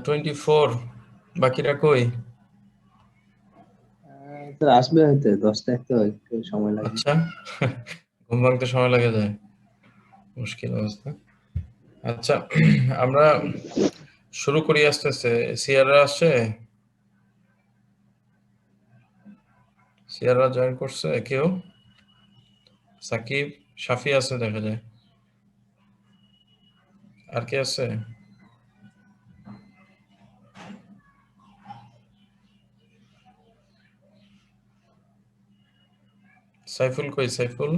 24 বাকিরা কই? স্যার আসবে হয়তো 10টা একটু একটু সময় লাগবে। আচ্ছা ঘুম ভাঙতে সময় লাগে যায়, মুশকিল অবস্থা। আচ্ছা আমরা শুরু করি আস্তে আস্তে। সিয়ারা আসছে? সিয়ারা জয়েন করছে কেউ? সাকিব, শাফি আছে দেখা যায়, আর কে আছে? সাইফুল কই? সাইফুল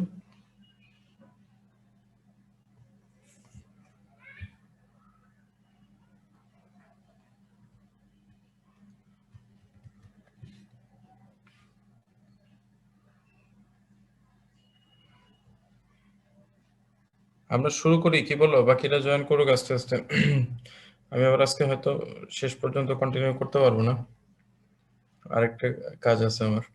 আমরা শুরু করি, কি বলো? বাকিরা জয়েন করুক আস্তে আস্তে। আমি আবার আজকে হয়তো শেষ পর্যন্ত কন্টিনিউ করতে পারবো না, আরেকটা কাজ আছে আমার।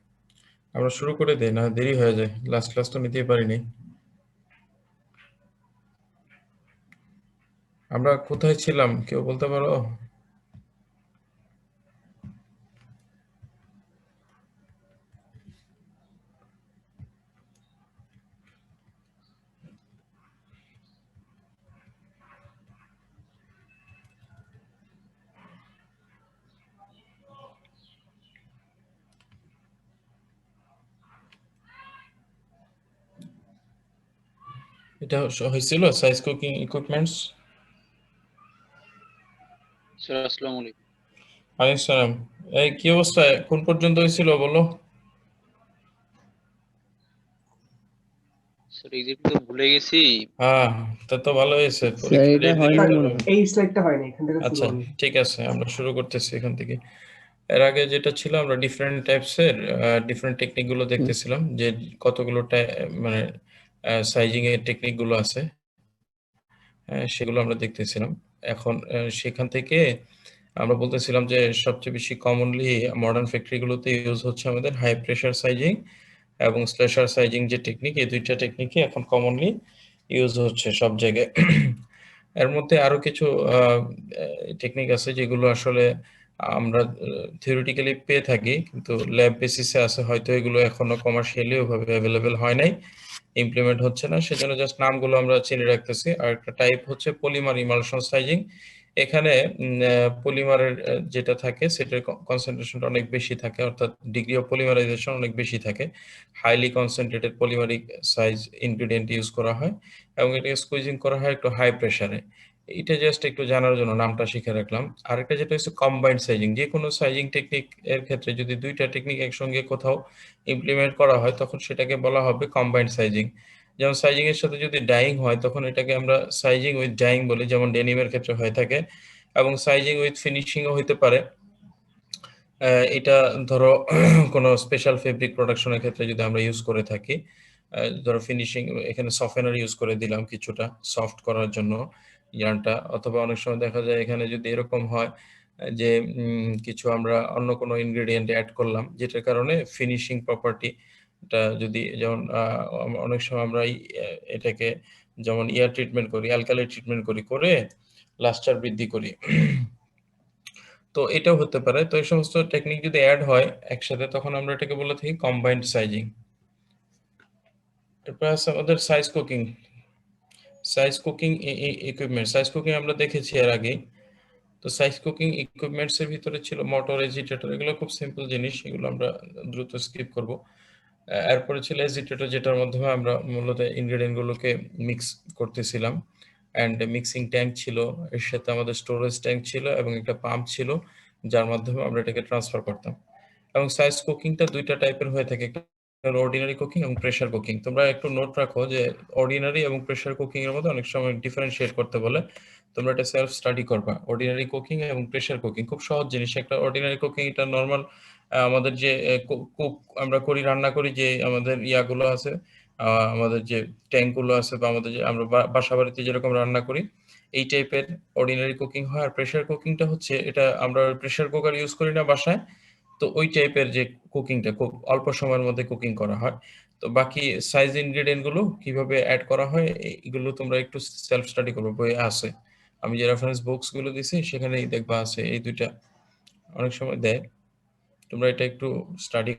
আমরা শুরু করে দিই, না দেরি হয়ে যায়, লাস্ট ক্লাস তো নিতেই পারিনি। আমরা কোথায় ছিলাম কেউ বলতে পারো? এটা হয়েছিল সাইজ কুকিং ইকুইপমেন্টস। স্যার আসসালামু আলাইকুম। আলাইকুম সালাম। এই কি অবস্থা, কোন পর্যন্ত হয়েছিল বলো? স্যার এক্সাক্টলি তো ভুলে গেছি। হ্যাঁ, তা তো ভালো হয়েছে, স্যার পরীক্ষা এটা হয়নি মনে হয়। এই স্লাইডটা হয়নি, এখান থেকে শুরু আচ্ছা হবে। ঠিক আছে, আমরা শুরু করতেছি এখান থেকে। এর আগে যেটা ছিল, আমরা ডিফারেন্ট টাইপসের ডিফারেন্ট টেকনিক গুলো দেখতেছিলাম, যে কতগুলো মানে সাইজিং এর টেকনিক গুলো আছে, সেগুলো আমরা দেখতেছিলাম। এখন সেখান থেকে আমরা বলতেছিলাম যে সবচেয়ে বেশি কমনলি মডার্ন ফ্যাক্টরিগুলোতে ইউজ হচ্ছে আমাদের হাই প্রেশার সাইজিং এবং স্ল্যাশার সাইজিং যে টেকনিক, এই দুইটা টেকনিকই এখন কমনলি ইউজ হচ্ছে সব জায়গায়। এর মধ্যে আরো কিছু টেকনিক আছে যেগুলো আসলে আমরা থিওরিটিক্যালি পেয়ে থাকি, কিন্তু ল্যাব বেসিসে আছে, হয়তো এগুলো এখনো কমার্শিয়ালি ওভাবে অ্যাভেলেবেল হয় নাই, ইমপ্লিমেন্ট হচ্ছে না, সেজন্য জাস্ট নামগুলো আমরা চিনে রাখতেছি। আর একটা টাইপ হচ্ছে পলিমার ইমালশন সাইজিং। এখানে পলিমারের যেটা থাকে সেটার কনসেন্ট্রেশনটা অনেক বেশি থাকে, অর্থাৎ ডিগ্রি অফ পলিমারাইজেশন অনেক বেশি থাকে। Highly concentrated polymeric size ingredient use করা হয় এবং এটাকে স্কুইজিং করা হয় একটু হাই প্রেসারে। এটা জাস্ট একটু জানার জন্য নামটা শিখে রাখলাম। আরেকটা যেটা হচ্ছে কম্বাইন্ড সাইজিং। যে কোনো সাইজিং টেকনিক এর ক্ষেত্রে যদি দুইটা টেকনিক একসঙ্গে কোথাও ইমপ্লিমেন্ট করা হয় তখন সেটাকে বলা হবে কম্বাইন্ড সাইজিং। যেমন সাইজিং এর সাথে যদি ডাইং হয় তখন এটাকে আমরা সাইজিং উইথ ডাইং বলি, যেমন ডেনিমের ক্ষেত্রে হয়ে থাকে, এবং সাইজিং উইথ ফিনিশিংও হইতে পারে। এটা ধরো কোনো স্পেশাল ফেব্রিক প্রোডাকশনের ক্ষেত্রে যদি আমরা ইউজ করে থাকি, ধরো ফিনিশিং, এখানে সফেনার ইউজ করে দিলাম কিছুটা সফট করার জন্য ইয়ার্নটা, অথবা অনেক সময় দেখা যায় এখানে যদি এরকম হয় যে কিছু আমরা অন্য কোনো ইনগ্রেডিয়েন্ট অ্যাড করলাম যেটার কারণে ফিনিশিং প্রপার্টিটা যদি, যেমন অনেক সময় আমরা এটাকে যেমন ইয়ার ট্রিটমেন্ট করি, অ্যালকালি ট্রিটমেন্ট করি, করে লাস্টার বৃদ্ধি করি, তো এটাও হতে পারে। তো এই সমস্ত টেকনিক যদি অ্যাড হয় একসাথে তখন আমরা এটাকে বলে থাকি কম্বাইন্ড সাইজিং। এরপর আছে আমাদের size cooking. Size cooking equipment, size cooking আমরা দেখেছি এর আগে। তো সাইজ কুকিং ইকুইপমেন্টস এর ভিতরে ছিল মোটর, এজিটেটর, এগুলো খুব সিম্পল জিনিস, এগুলো আমরা দ্রুত স্কিপ করব। এরপরে ছিল এজিটেটর, যেটার মাধ্যমে আমরা মূলত ইনগ্রেডিয়েন্ট গুলোকে মিক্স করতেছিলাম, অ্যান্ড মিক্সিং ট্যাঙ্ক ছিল, এর সাথে আমাদের স্টোরেজ ট্যাঙ্ক ছিল এবং একটা পাম্প ছিল যার মাধ্যমে আমরা এটাকে ট্রান্সফার করতাম। এবং সাইজ কুকিংটা দুইটা টাইপের হয়ে থাকে, একটা অর্ডিনারি কুকিং এবং প্রেসার কুকিং। তোমরা একটু নোট রাখো যে অর্ডিনারি এবং প্রেসার কুকিং এর মধ্যে অনেক সময় ডিফারেন্সিয়েট করতে বলে, তোমরা এটা সেলফ স্টাডি করবা। অর্ডিনারি কুকিং এবং প্রেসার কুকিং খুব সহজ জিনিস। একটা অর্ডিনারি কুকিং, এটা নর্মাল আমাদের যে কুক আমরা করি, রান্না করি, যে আমাদের ইয়াগুলো আছে, আমাদের যে ট্যাঙ্কগুলো আছে, বা আমাদের যে আমরা বাসা বাড়িতে যেরকম রান্না করি এই টাইপের অর্ডিনারি কুকিং হয়। আর প্রেসার কুকিংটা হচ্ছে, এটা আমরা প্রেসার কুকার ইউজ করি না বাসায়, তো ওই টাইপের যে কুকিংটা খুব অল্প সময়ের মধ্যে কুকিং করা হয়। তো বাকি সাইজ ইনগ্রেডিয়েন্ট গুলো কিভাবে অ্যাড করা হয় এগুলো তোমরা একটু সেলফ স্টাডি করবে, বইয়ে আছে, আমি যে রেফারেন্স বুকস গুলো দিছি সেখানেই দেখবা আছে এই দুইটা অনেক সময় দেয়। তোমরা এটা একটু স্টাডি